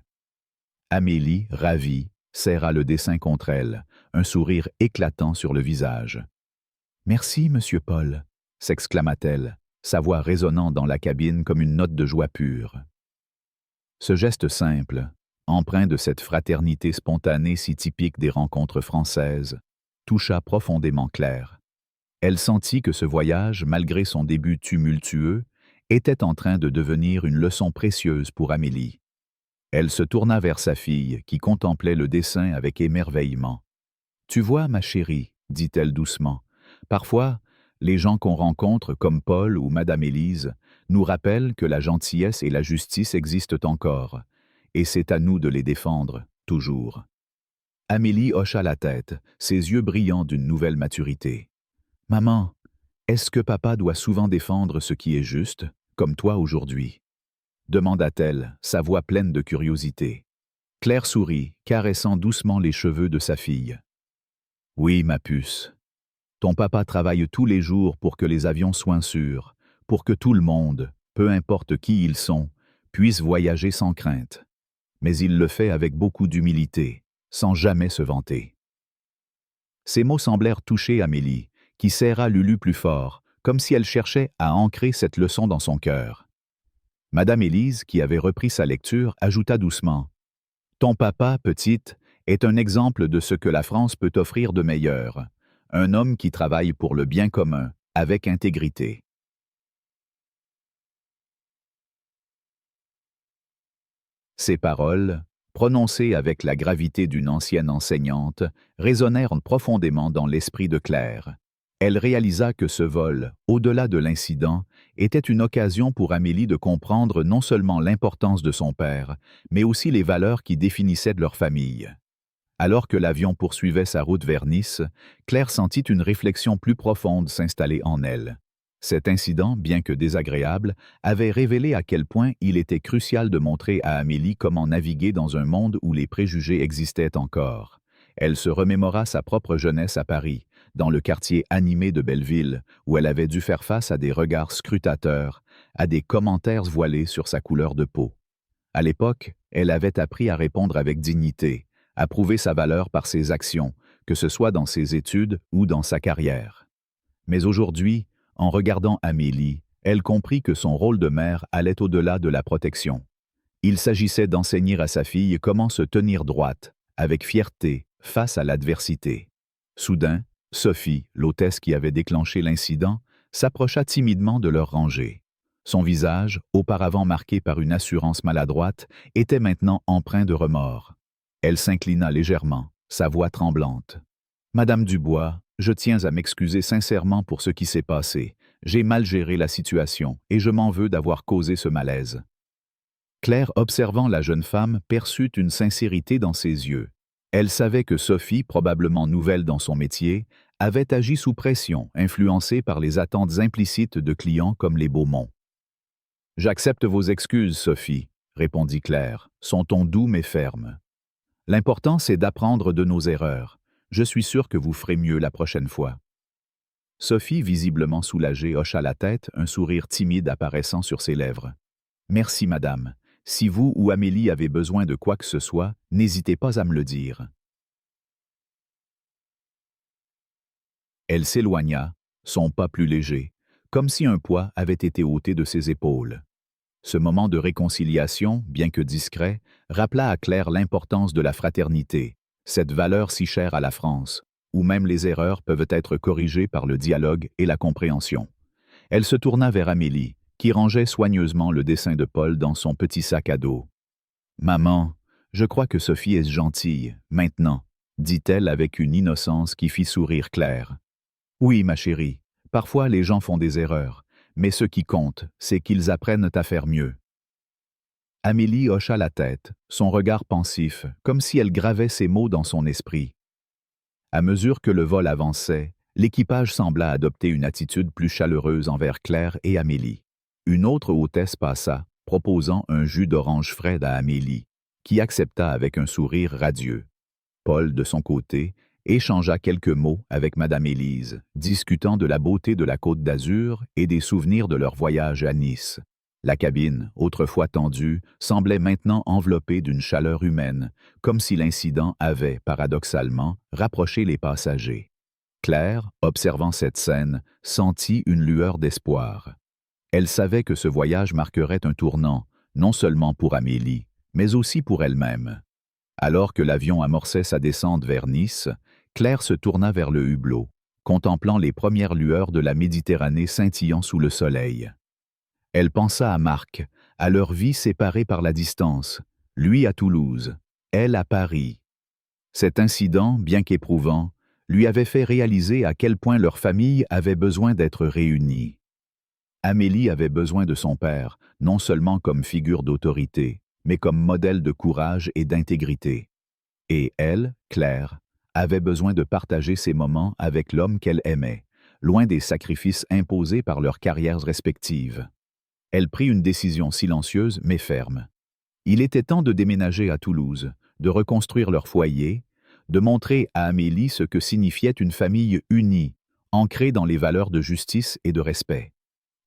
Amélie, ravie, serra le dessin contre elle, un sourire éclatant sur le visage. « Merci, monsieur Paul », s'exclama-t-elle, sa voix résonnant dans la cabine comme une note de joie pure. Ce geste simple, empreint de cette fraternité spontanée si typique des rencontres françaises, toucha profondément Claire. Elle sentit que ce voyage, malgré son début tumultueux, était en train de devenir une leçon précieuse pour Amélie. Elle se tourna vers sa fille, qui contemplait le dessin avec émerveillement. « Tu vois, ma chérie, » dit-elle doucement, « parfois, les gens qu'on rencontre, comme Paul ou Madame Élise, nous rappellent que la gentillesse et la justice existent encore, et c'est à nous de les défendre, toujours. » Amélie hocha la tête, ses yeux brillants d'une nouvelle maturité. « Maman, est-ce que papa doit souvent défendre ce qui est juste, comme toi aujourd'hui ?» demanda-t-elle, sa voix pleine de curiosité. Claire sourit, caressant doucement les cheveux de sa fille. « Oui, ma puce. Ton papa travaille tous les jours pour que les avions soient sûrs, pour que tout le monde, peu importe qui ils sont, puisse voyager sans crainte. Mais il le fait avec beaucoup d'humilité, sans jamais se vanter. » Ces mots semblèrent toucher Amélie, qui serra Lulu plus fort, comme si elle cherchait à ancrer cette leçon dans son cœur. Madame Élise, qui avait repris sa lecture, ajouta doucement « Ton papa, petite, est un exemple de ce que la France peut offrir de meilleur, un homme qui travaille pour le bien commun, avec intégrité. » Ces paroles, prononcées avec la gravité d'une ancienne enseignante, résonnèrent profondément dans l'esprit de Claire. Elle réalisa que ce vol, au-delà de l'incident, était une occasion pour Amélie de comprendre non seulement l'importance de son père, mais aussi les valeurs qui définissaient de leur famille. Alors que l'avion poursuivait sa route vers Nice, Claire sentit une réflexion plus profonde s'installer en elle. Cet incident, bien que désagréable, avait révélé à quel point il était crucial de montrer à Amélie comment naviguer dans un monde où les préjugés existaient encore. Elle se remémora sa propre jeunesse à Paris, dans le quartier animé de Belleville, où elle avait dû faire face à des regards scrutateurs, à des commentaires voilés sur sa couleur de peau. À l'époque, elle avait appris à répondre avec dignité, à prouver sa valeur par ses actions, que ce soit dans ses études ou dans sa carrière. Mais aujourd'hui, en regardant Amélie, elle comprit que son rôle de mère allait au-delà de la protection. Il s'agissait d'enseigner à sa fille comment se tenir droite, avec fierté, face à l'adversité. Soudain, Sophie, l'hôtesse qui avait déclenché l'incident, s'approcha timidement de leur rangée. Son visage, auparavant marqué par une assurance maladroite, était maintenant empreint de remords. Elle s'inclina légèrement, sa voix tremblante. Madame Dubois, je tiens à m'excuser sincèrement pour ce qui s'est passé. J'ai mal géré la situation et je m'en veux d'avoir causé ce malaise. Claire, observant la jeune femme, perçut une sincérité dans ses yeux. Elle savait que Sophie, probablement nouvelle dans son métier, avait agi sous pression, influencée par les attentes implicites de clients comme les Beaumont. « J'accepte vos excuses, Sophie, » répondit Claire, son ton doux mais ferme. « L'important, c'est d'apprendre de nos erreurs. Je suis sûre que vous ferez mieux la prochaine fois. » Sophie, visiblement soulagée, hocha la tête, un sourire timide apparaissant sur ses lèvres. « Merci, madame. Si vous ou Amélie avez besoin de quoi que ce soit, n'hésitez pas à me le dire. » Elle s'éloigna, son pas plus léger, comme si un poids avait été ôté de ses épaules. Ce moment de réconciliation, bien que discret, rappela à Claire l'importance de la fraternité, cette valeur si chère à la France, où même les erreurs peuvent être corrigées par le dialogue et la compréhension. Elle se tourna vers Amélie, qui rangeait soigneusement le dessin de Paul dans son petit sac à dos. « Maman, je crois que Sophie est gentille, maintenant, » dit-elle avec une innocence qui fit sourire Claire. « Oui, ma chérie, parfois les gens font des erreurs, mais ce qui compte, c'est qu'ils apprennent à faire mieux. » Amélie hocha la tête, son regard pensif, comme si elle gravait ces mots dans son esprit. À mesure que le vol avançait, l'équipage sembla adopter une attitude plus chaleureuse envers Claire et Amélie. Une autre hôtesse passa, proposant un jus d'orange frais à Amélie, qui accepta avec un sourire radieux. Paul, de son côté, échangea quelques mots avec Madame Élise, discutant de la beauté de la Côte d'Azur et des souvenirs de leur voyage à Nice. La cabine, autrefois tendue, semblait maintenant enveloppée d'une chaleur humaine, comme si l'incident avait, paradoxalement, rapproché les passagers. Claire, observant cette scène, sentit une lueur d'espoir. Elle savait que ce voyage marquerait un tournant, non seulement pour Amélie, mais aussi pour elle-même. Alors que l'avion amorçait sa descente vers Nice, Claire se tourna vers le hublot, contemplant les premières lueurs de la Méditerranée scintillant sous le soleil. Elle pensa à Marc, à leur vie séparée par la distance, lui à Toulouse, elle à Paris. Cet incident, bien qu'éprouvant, lui avait fait réaliser à quel point leur famille avait besoin d'être réunie. Amélie avait besoin de son père, non seulement comme figure d'autorité, mais comme modèle de courage et d'intégrité. Et elle, Claire, avait besoin de partager ces moments avec l'homme qu'elle aimait, loin des sacrifices imposés par leurs carrières respectives. Elle prit une décision silencieuse mais ferme. Il était temps de déménager à Toulouse, de reconstruire leur foyer, de montrer à Amélie ce que signifiait une famille unie, ancrée dans les valeurs de justice et de respect.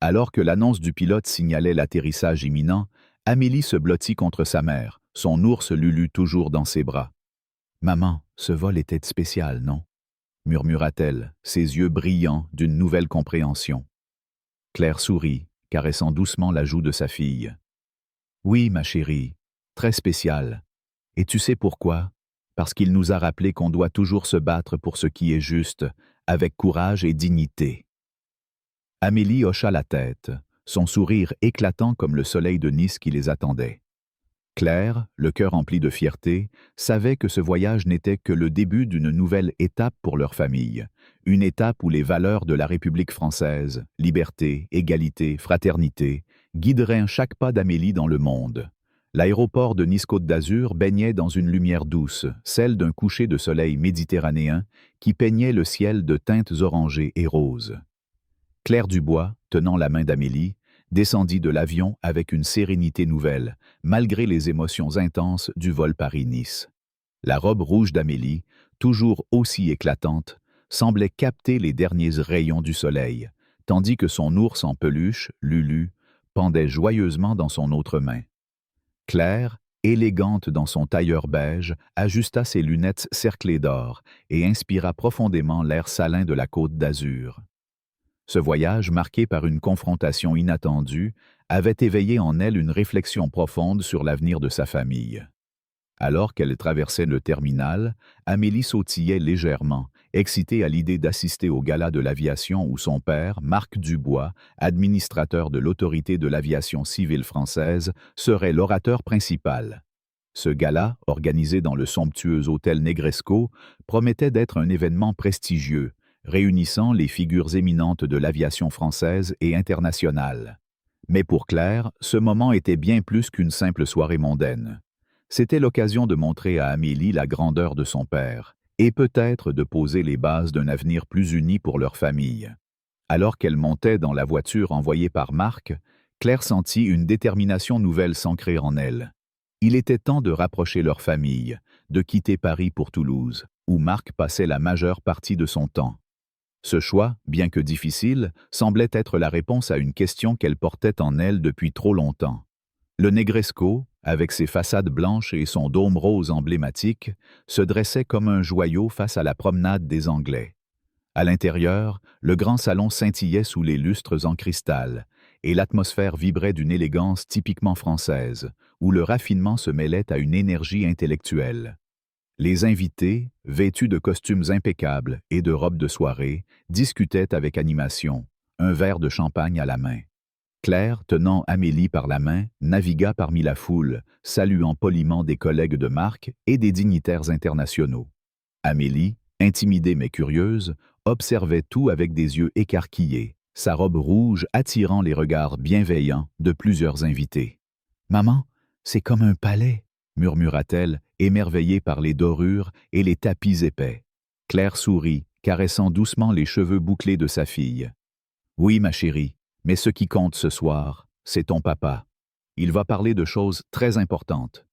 Alors que l'annonce du pilote signalait l'atterrissage imminent, Amélie se blottit contre sa mère, son ours Lulu toujours dans ses bras. « Maman, ce vol était spécial, non ?» murmura-t-elle, ses yeux brillants d'une nouvelle compréhension. Claire sourit, caressant doucement la joue de sa fille. « Oui, ma chérie, très spécial. Et tu sais pourquoi? Parce qu'il nous a rappelé qu'on doit toujours se battre pour ce qui est juste, avec courage et dignité. » Amélie hocha la tête, son sourire éclatant comme le soleil de Nice qui les attendait. Claire, le cœur empli de fierté, savait que ce voyage n'était que le début d'une nouvelle étape pour leur famille, une étape où les valeurs de la République française, liberté, égalité, fraternité, guideraient chaque pas d'Amélie dans le monde. L'aéroport de Nice-Côte d'Azur baignait dans une lumière douce, celle d'un coucher de soleil méditerranéen qui peignait le ciel de teintes orangées et roses. Claire Dubois, tenant la main d'Amélie, descendit de l'avion avec une sérénité nouvelle, malgré les émotions intenses du vol Paris-Nice. La robe rouge d'Amélie, toujours aussi éclatante, semblait capter les derniers rayons du soleil, tandis que son ours en peluche, Lulu, pendait joyeusement dans son autre main. Claire, élégante dans son tailleur beige, ajusta ses lunettes cerclées d'or et inspira profondément l'air salin de la Côte d'Azur. Ce voyage, marqué par une confrontation inattendue, avait éveillé en elle une réflexion profonde sur l'avenir de sa famille. Alors qu'elle traversait le terminal, Amélie sautillait légèrement, excitée à l'idée d'assister au gala de l'aviation où son père, Marc Dubois, administrateur de l'autorité de l'aviation civile française, serait l'orateur principal. Ce gala, organisé dans le somptueux hôtel Negresco, promettait d'être un événement prestigieux, réunissant les figures éminentes de l'aviation française et internationale. Mais pour Claire, ce moment était bien plus qu'une simple soirée mondaine. C'était l'occasion de montrer à Amélie la grandeur de son père, et peut-être de poser les bases d'un avenir plus uni pour leur famille. Alors qu'elle montait dans la voiture envoyée par Marc, Claire sentit une détermination nouvelle s'ancrer en elle. Il était temps de rapprocher leur famille, de quitter Paris pour Toulouse, où Marc passait la majeure partie de son temps. Ce choix, bien que difficile, semblait être la réponse à une question qu'elle portait en elle depuis trop longtemps. Le Negresco, avec ses façades blanches et son dôme rose emblématique, se dressait comme un joyau face à la promenade des Anglais. À l'intérieur, le grand salon scintillait sous les lustres en cristal, et l'atmosphère vibrait d'une élégance typiquement française, où le raffinement se mêlait à une énergie intellectuelle. Les invités, vêtus de costumes impeccables et de robes de soirée, discutaient avec animation, un verre de champagne à la main. Claire, tenant Amélie par la main, navigua parmi la foule, saluant poliment des collègues de Marc et des dignitaires internationaux. Amélie, intimidée mais curieuse, observait tout avec des yeux écarquillés, sa robe rouge attirant les regards bienveillants de plusieurs invités. « Maman, c'est comme un palais !» murmura-t-elle, émerveillée par les dorures et les tapis épais. Claire sourit, caressant doucement les cheveux bouclés de sa fille. « Oui, ma chérie, mais ce qui compte ce soir, c'est ton papa. Il va parler de choses très importantes. »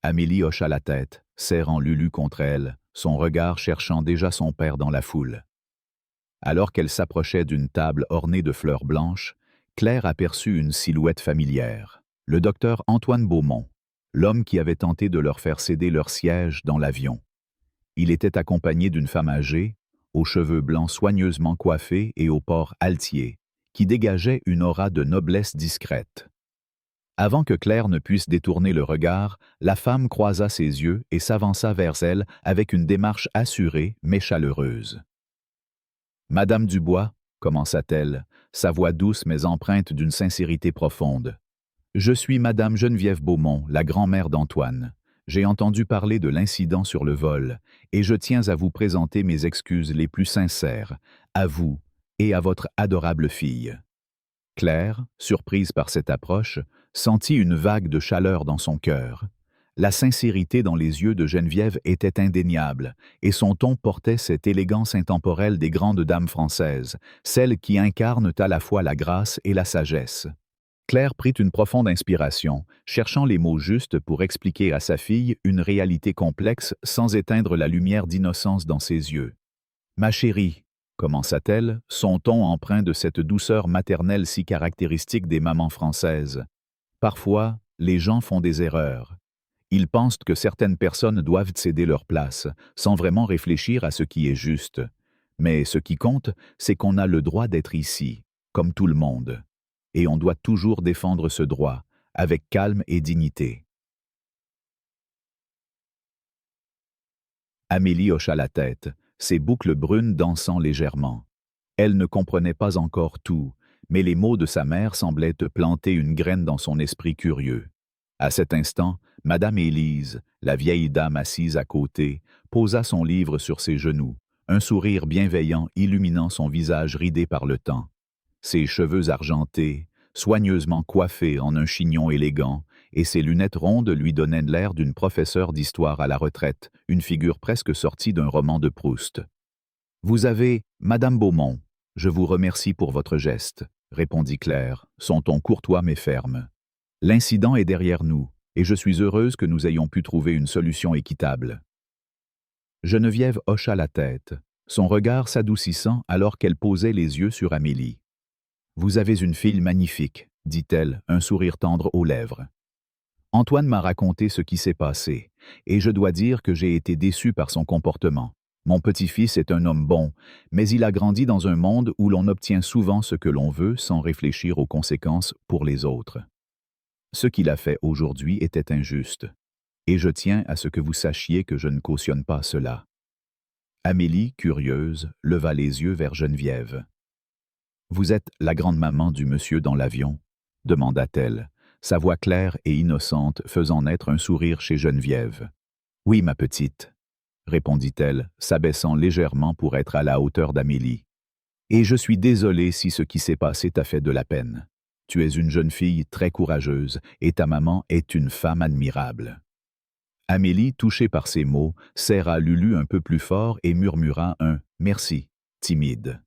Amélie hocha la tête, serrant Lulu contre elle, son regard cherchant déjà son père dans la foule. Alors qu'elle s'approchait d'une table ornée de fleurs blanches, Claire aperçut une silhouette familière, le docteur Antoine Beaumont, l'homme qui avait tenté de leur faire céder leur siège dans l'avion. Il était accompagné d'une femme âgée, aux cheveux blancs soigneusement coiffés et au port altier, qui dégageait une aura de noblesse discrète. Avant que Claire ne puisse détourner le regard, la femme croisa ses yeux et s'avança vers elle avec une démarche assurée mais chaleureuse. « Madame Dubois, » commença-t-elle, sa voix douce mais empreinte d'une sincérité profonde. « Je suis Madame Geneviève Beaumont, la grand-mère d'Antoine. J'ai entendu parler de l'incident sur le vol, et je tiens à vous présenter mes excuses les plus sincères, à vous et à votre adorable fille. » Claire, surprise par cette approche, sentit une vague de chaleur dans son cœur. La sincérité dans les yeux de Geneviève était indéniable, et son ton portait cette élégance intemporelle des grandes dames françaises, celles qui incarnent à la fois la grâce et la sagesse. Claire prit une profonde inspiration, cherchant les mots justes pour expliquer à sa fille une réalité complexe sans éteindre la lumière d'innocence dans ses yeux. « Ma chérie, » commença-t-elle, son ton empreint de cette douceur maternelle si caractéristique des mamans françaises. « Parfois, les gens font des erreurs. Ils pensent que certaines personnes doivent céder leur place, sans vraiment réfléchir à ce qui est juste. Mais ce qui compte, c'est qu'on a le droit d'être ici, comme tout le monde. Et on doit toujours défendre ce droit, avec calme et dignité. » Amélie hocha la tête, ses boucles brunes dansant légèrement. Elle ne comprenait pas encore tout, mais les mots de sa mère semblaient planter une graine dans son esprit curieux. À cet instant, Madame Élise, la vieille dame assise à côté, posa son livre sur ses genoux, un sourire bienveillant illuminant son visage ridé par le temps. Ses cheveux argentés, soigneusement coiffés en un chignon élégant, et ses lunettes rondes lui donnaient l'air d'une professeure d'histoire à la retraite, une figure presque sortie d'un roman de Proust. « Vous avez, Madame Beaumont, je vous remercie pour votre geste, » répondit Claire, son ton courtois mais ferme. « L'incident est derrière nous, et je suis heureuse que nous ayons pu trouver une solution équitable. » Geneviève hocha la tête, son regard s'adoucissant alors qu'elle posait les yeux sur Amélie. « Vous avez une fille magnifique, » dit-elle, un sourire tendre aux lèvres. « Antoine m'a raconté ce qui s'est passé, et je dois dire que j'ai été déçue par son comportement. Mon petit-fils est un homme bon, mais il a grandi dans un monde où l'on obtient souvent ce que l'on veut sans réfléchir aux conséquences pour les autres. Ce qu'il a fait aujourd'hui était injuste, et je tiens à ce que vous sachiez que je ne cautionne pas cela. » Amélie, curieuse, leva les yeux vers Geneviève. « Vous êtes la grande-maman du monsieur dans l'avion ?» demanda-t-elle, sa voix claire et innocente faisant naître un sourire chez Geneviève. « Oui, ma petite, » répondit-elle, s'abaissant légèrement pour être à la hauteur d'Amélie. « Et je suis désolée si ce qui s'est passé t'a fait de la peine. Tu es une jeune fille très courageuse et ta maman est une femme admirable. » Amélie, touchée par ces mots, serra Lulu un peu plus fort et murmura un « merci » timide.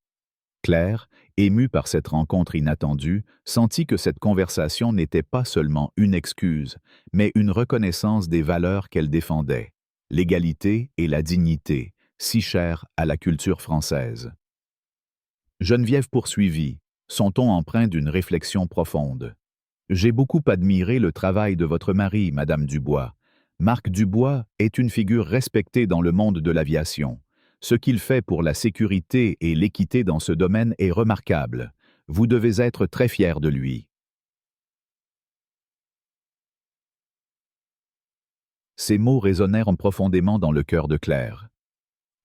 Claire, émue par cette rencontre inattendue, sentit que cette conversation n'était pas seulement une excuse, mais une reconnaissance des valeurs qu'elle défendait, l'égalité et la dignité, si chères à la culture française. Geneviève poursuivit, son ton empreint d'une réflexion profonde. « J'ai beaucoup admiré le travail de votre mari, Madame Dubois. Marc Dubois est une figure respectée dans le monde de l'aviation. Ce qu'il fait pour la sécurité et l'équité dans ce domaine est remarquable. Vous devez être très fiers de lui. » Ces mots résonnèrent profondément dans le cœur de Claire.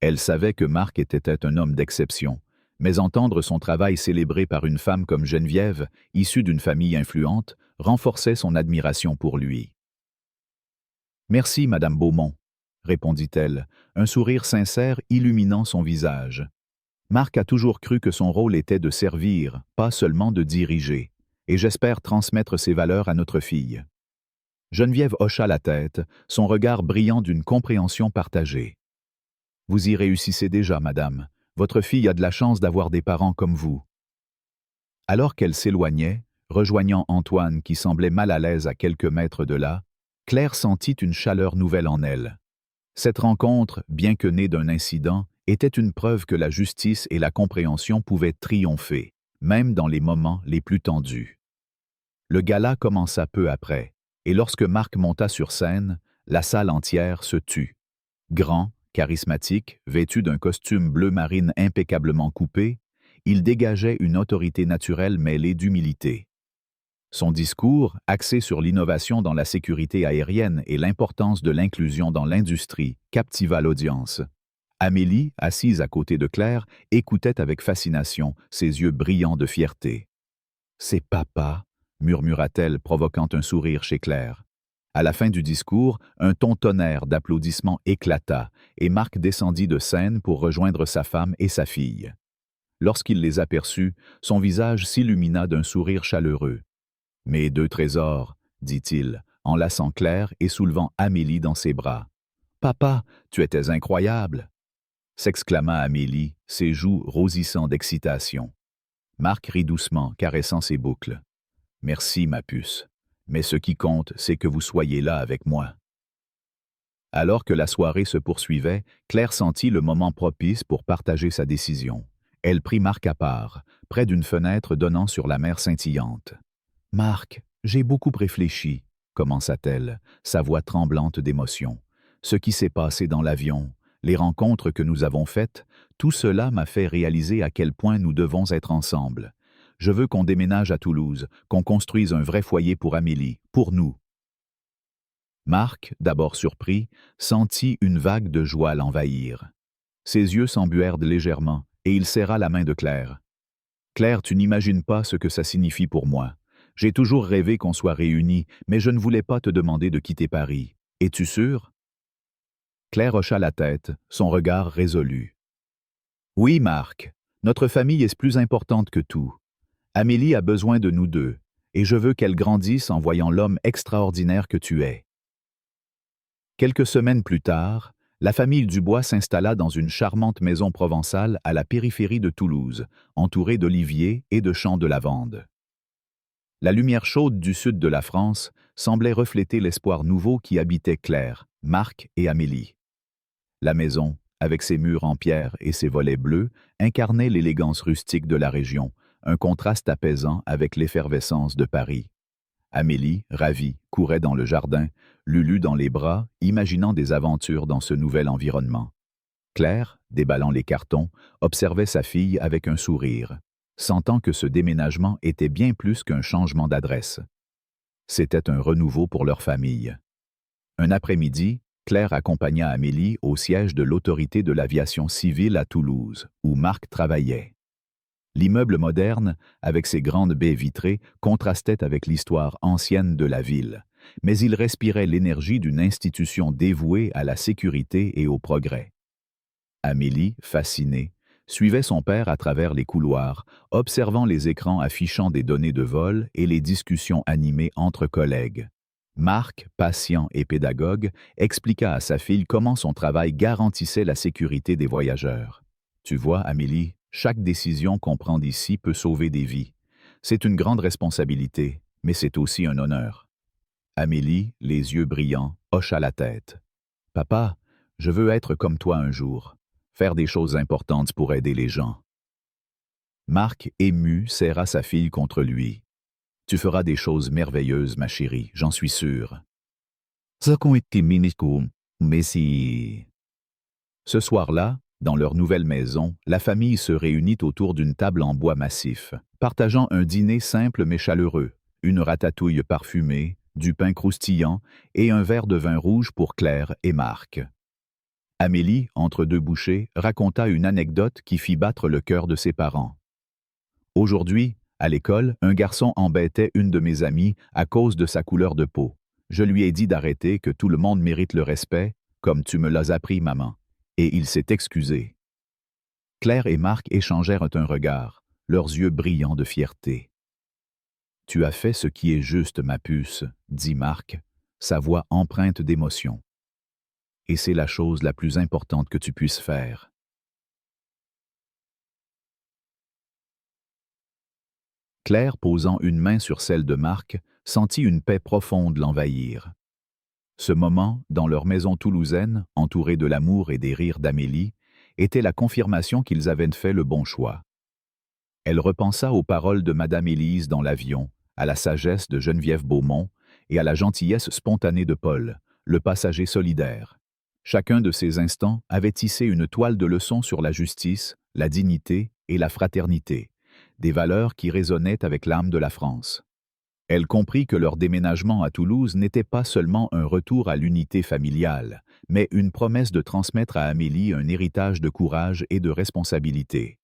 Elle savait que Marc était un homme d'exception, mais entendre son travail célébré par une femme comme Geneviève, issue d'une famille influente, renforçait son admiration pour lui. « Merci, Madame Beaumont, » répondit-elle, un sourire sincère illuminant son visage. Marc a toujours cru que son rôle était de servir, pas seulement de diriger, et j'espère transmettre ces valeurs à notre fille. Geneviève hocha la tête, son regard brillant d'une compréhension partagée. « Vous y réussissez déjà, madame. Votre fille a de la chance d'avoir des parents comme vous. » Alors qu'elle s'éloignait, rejoignant Antoine qui semblait mal à l'aise à quelques mètres de là, Claire sentit une chaleur nouvelle en elle. Cette rencontre, bien que née d'un incident, était une preuve que la justice et la compréhension pouvaient triompher, même dans les moments les plus tendus. Le gala commença peu après, et lorsque Marc monta sur scène, la salle entière se tut. Grand, charismatique, vêtu d'un costume bleu marine impeccablement coupé, il dégageait une autorité naturelle mêlée d'humilité. Son discours, axé sur l'innovation dans la sécurité aérienne et l'importance de l'inclusion dans l'industrie, captiva l'audience. Amélie, assise à côté de Claire, écoutait avec fascination, ses yeux brillants de fierté. « C'est papa », murmura-t-elle, provoquant un sourire chez Claire. À la fin du discours, un ton tonnerre d'applaudissements éclata, et Marc descendit de scène pour rejoindre sa femme et sa fille. Lorsqu'il les aperçut, son visage s'illumina d'un sourire chaleureux. « Mes deux trésors, » dit-il, enlaçant Claire et soulevant Amélie dans ses bras. « Papa, tu étais incroyable !» s'exclama Amélie, ses joues rosissant d'excitation. Marc rit doucement, caressant ses boucles. « Merci, ma puce, mais ce qui compte, c'est que vous soyez là avec moi. » Alors que la soirée se poursuivait, Claire sentit le moment propice pour partager sa décision. Elle prit Marc à part, près d'une fenêtre donnant sur la mer scintillante. « Marc, j'ai beaucoup réfléchi, » commença-t-elle, sa voix tremblante d'émotion. « Ce qui s'est passé dans l'avion, les rencontres que nous avons faites, tout cela m'a fait réaliser à quel point nous devons être ensemble. Je veux qu'on déménage à Toulouse, qu'on construise un vrai foyer pour Amélie, pour nous. » Marc, d'abord surpris, sentit une vague de joie l'envahir. Ses yeux s'embuèrent légèrement, et il serra la main de Claire. « Claire, tu n'imagines pas ce que ça signifie pour moi. J'ai toujours rêvé qu'on soit réunis, mais je ne voulais pas te demander de quitter Paris. Es-tu sûre? » Claire hocha la tête, son regard résolu. « Oui, Marc, notre famille est plus importante que tout. Amélie a besoin de nous deux, et je veux qu'elle grandisse en voyant l'homme extraordinaire que tu es. » Quelques semaines plus tard, la famille Dubois s'installa dans une charmante maison provençale à la périphérie de Toulouse, entourée d'oliviers et de champs de lavande. La lumière chaude du sud de la France semblait refléter l'espoir nouveau qui habitait Claire, Marc et Amélie. La maison, avec ses murs en pierre et ses volets bleus, incarnait l'élégance rustique de la région, un contraste apaisant avec l'effervescence de Paris. Amélie, ravie, courait dans le jardin, Lulu dans les bras, imaginant des aventures dans ce nouvel environnement. Claire, déballant les cartons, observait sa fille avec un sourire, sentant que ce déménagement était bien plus qu'un changement d'adresse. C'était un renouveau pour leur famille. Un après-midi, Claire accompagna Amélie au siège de l'autorité de l'aviation civile à Toulouse, où Marc travaillait. L'immeuble moderne, avec ses grandes baies vitrées, contrastait avec l'histoire ancienne de la ville, mais il respirait l'énergie d'une institution dévouée à la sécurité et au progrès. Amélie, fascinée, suivait son père à travers les couloirs, observant les écrans affichant des données de vol et les discussions animées entre collègues. Marc, patient et pédagogue, expliqua à sa fille comment son travail garantissait la sécurité des voyageurs. Tu vois, Amélie, chaque décision qu'on prend d'ici peut sauver des vies. C'est une grande responsabilité, mais c'est aussi un honneur. Amélie, les yeux brillants, hocha la tête. Papa, je veux être comme toi un jour, faire des choses importantes pour aider les gens. Marc, ému, serra sa fille contre lui. Tu feras des choses merveilleuses, ma chérie, j'en suis sûr. Mais si... Ce soir-là, dans leur nouvelle maison, la famille se réunit autour d'une table en bois massif, partageant un dîner simple mais chaleureux, une ratatouille parfumée, du pain croustillant et un verre de vin rouge pour Claire et Marc. Amélie, entre deux bouchées, raconta une anecdote qui fit battre le cœur de ses parents. Aujourd'hui, à l'école, un garçon embêtait une de mes amies à cause de sa couleur de peau. Je lui ai dit d'arrêter, que tout le monde mérite le respect, comme tu me l'as appris, maman. Et il s'est excusé. Claire et Marc échangèrent un regard, leurs yeux brillants de fierté. Tu as fait ce qui est juste, ma puce, dit Marc, sa voix empreinte d'émotion. Et c'est la chose la plus importante que tu puisses faire. Claire, posant une main sur celle de Marc, sentit une paix profonde l'envahir. Ce moment, dans leur maison toulousaine, entourée de l'amour et des rires d'Amélie, était la confirmation qu'ils avaient fait le bon choix. Elle repensa aux paroles de Madame Élise dans l'avion, à la sagesse de Geneviève Beaumont et à la gentillesse spontanée de Paul, le passager solidaire. Chacun de ces instants avait tissé une toile de leçons sur la justice, la dignité et la fraternité, des valeurs qui résonnaient avec l'âme de la France. Elle comprit que leur déménagement à Toulouse n'était pas seulement un retour à l'unité familiale, mais une promesse de transmettre à Amélie un héritage de courage et de responsabilité.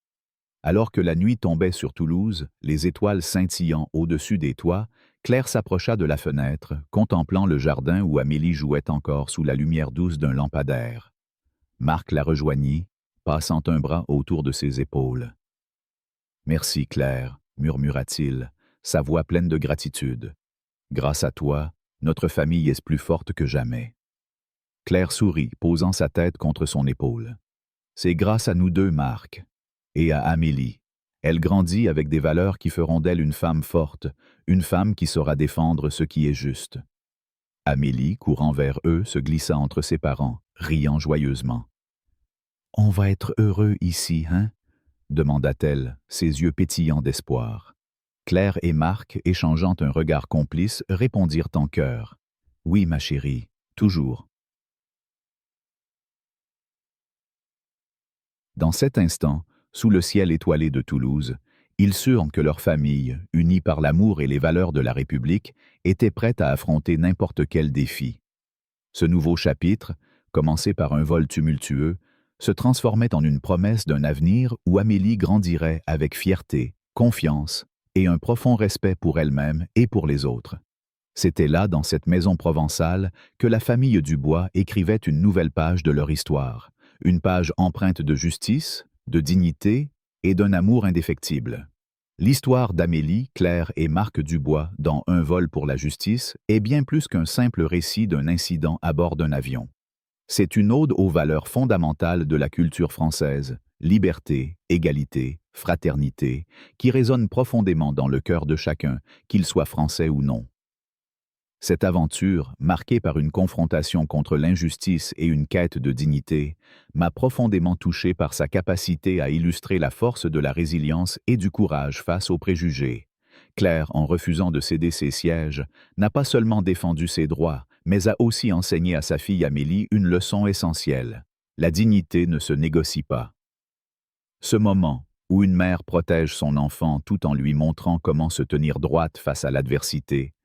Alors que la nuit tombait sur Toulouse, les étoiles scintillant au-dessus des toits, Claire s'approcha de la fenêtre, contemplant le jardin où Amélie jouait encore sous la lumière douce d'un lampadaire. Marc la rejoignit, passant un bras autour de ses épaules. « Merci, Claire, murmura-t-il, sa voix pleine de gratitude. Grâce à toi, notre famille est plus forte que jamais. » Claire sourit, posant sa tête contre son épaule. « C'est grâce à nous deux, Marc, et à Amélie. Elle grandit avec des valeurs qui feront d'elle une femme forte, une femme qui saura défendre ce qui est juste. » Amélie, courant vers eux, se glissa entre ses parents, riant joyeusement. « On va être heureux ici, hein ?» demanda-t-elle, ses yeux pétillants d'espoir. Claire et Marc, échangeant un regard complice, répondirent en chœur. « Oui, ma chérie, toujours. » Dans cet instant, sous le ciel étoilé de Toulouse, ils surent que leur famille, unie par l'amour et les valeurs de la République, était prête à affronter n'importe quel défi. Ce nouveau chapitre, commencé par un vol tumultueux, se transformait en une promesse d'un avenir où Amélie grandirait avec fierté, confiance et un profond respect pour elle-même et pour les autres. C'était là, dans cette maison provençale, que la famille Dubois écrivait une nouvelle page de leur histoire, une page empreinte de justice, de dignité et d'un amour indéfectible. L'histoire d'Amélie, Claire et Marc Dubois dans Un vol pour la justice est bien plus qu'un simple récit d'un incident à bord d'un avion. C'est une ode aux valeurs fondamentales de la culture française, liberté, égalité, fraternité, qui résonnent profondément dans le cœur de chacun, qu'il soit français ou non. Cette aventure, marquée par une confrontation contre l'injustice et une quête de dignité, m'a profondément touché par sa capacité à illustrer la force de la résilience et du courage face aux préjugés. Claire, en refusant de céder ses sièges, n'a pas seulement défendu ses droits, mais a aussi enseigné à sa fille Amélie une leçon essentielle. La dignité ne se négocie pas. Ce moment, où une mère protège son enfant tout en lui montrant comment se tenir droite face à l'adversité,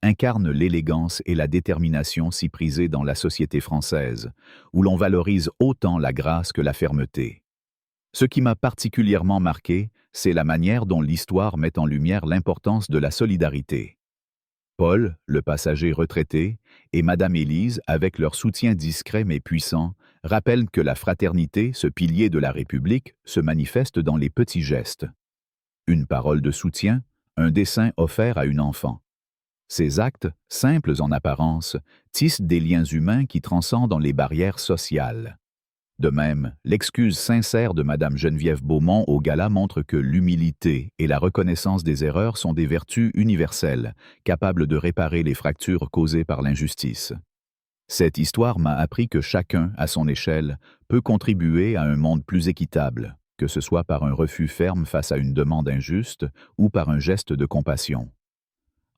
incarne l'élégance et la détermination si prisées dans la société française, où l'on valorise autant la grâce que la fermeté. Ce qui m'a particulièrement marqué, c'est la manière dont l'histoire met en lumière l'importance de la solidarité. Paul, le passager retraité, et Madame Élise, avec leur soutien discret mais puissant, rappellent que la fraternité, ce pilier de la République, se manifeste dans les petits gestes. Une parole de soutien, un dessin offert à une enfant. Ces actes, simples en apparence, tissent des liens humains qui transcendent les barrières sociales. De même, l'excuse sincère de Madame Geneviève Beaumont au gala montre que l'humilité et la reconnaissance des erreurs sont des vertus universelles, capables de réparer les fractures causées par l'injustice. Cette histoire m'a appris que chacun, à son échelle, peut contribuer à un monde plus équitable, que ce soit par un refus ferme face à une demande injuste ou par un geste de compassion.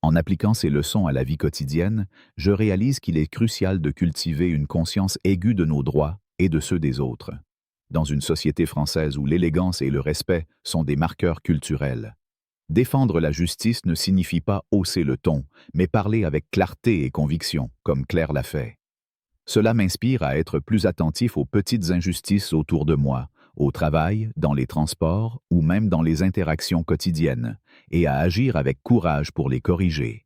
En appliquant ces leçons à la vie quotidienne, je réalise qu'il est crucial de cultiver une conscience aiguë de nos droits et de ceux des autres. Dans une société française où l'élégance et le respect sont des marqueurs culturels, défendre la justice ne signifie pas hausser le ton, mais parler avec clarté et conviction, comme Claire l'a fait. Cela m'inspire à être plus attentif aux petites injustices autour de moi, au travail, dans les transports ou même dans les interactions quotidiennes, et à agir avec courage pour les corriger.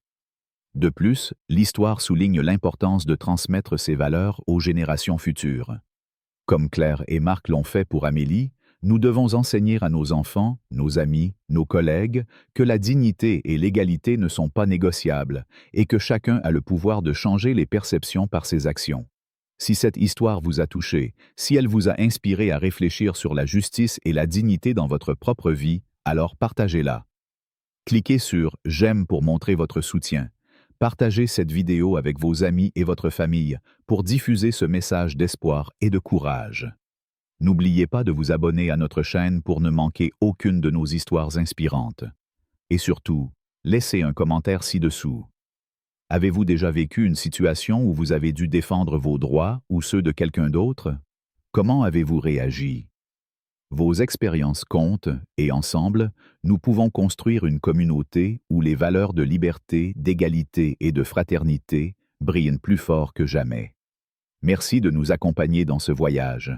De plus, l'histoire souligne l'importance de transmettre ces valeurs aux générations futures. Comme Claire et Marc l'ont fait pour Amélie, nous devons enseigner à nos enfants, nos amis, nos collègues, que la dignité et l'égalité ne sont pas négociables et que chacun a le pouvoir de changer les perceptions par ses actions. Si cette histoire vous a touché, si elle vous a inspiré à réfléchir sur la justice et la dignité dans votre propre vie, alors partagez-la. Cliquez sur « J'aime » pour montrer votre soutien. Partagez cette vidéo avec vos amis et votre famille pour diffuser ce message d'espoir et de courage. N'oubliez pas de vous abonner à notre chaîne pour ne manquer aucune de nos histoires inspirantes. Et surtout, laissez un commentaire ci-dessous. Avez-vous déjà vécu une situation où vous avez dû défendre vos droits ou ceux de quelqu'un d'autre? Comment avez-vous réagi? Vos expériences comptent et ensemble, nous pouvons construire une communauté où les valeurs de liberté, d'égalité et de fraternité brillent plus fort que jamais. Merci de nous accompagner dans ce voyage.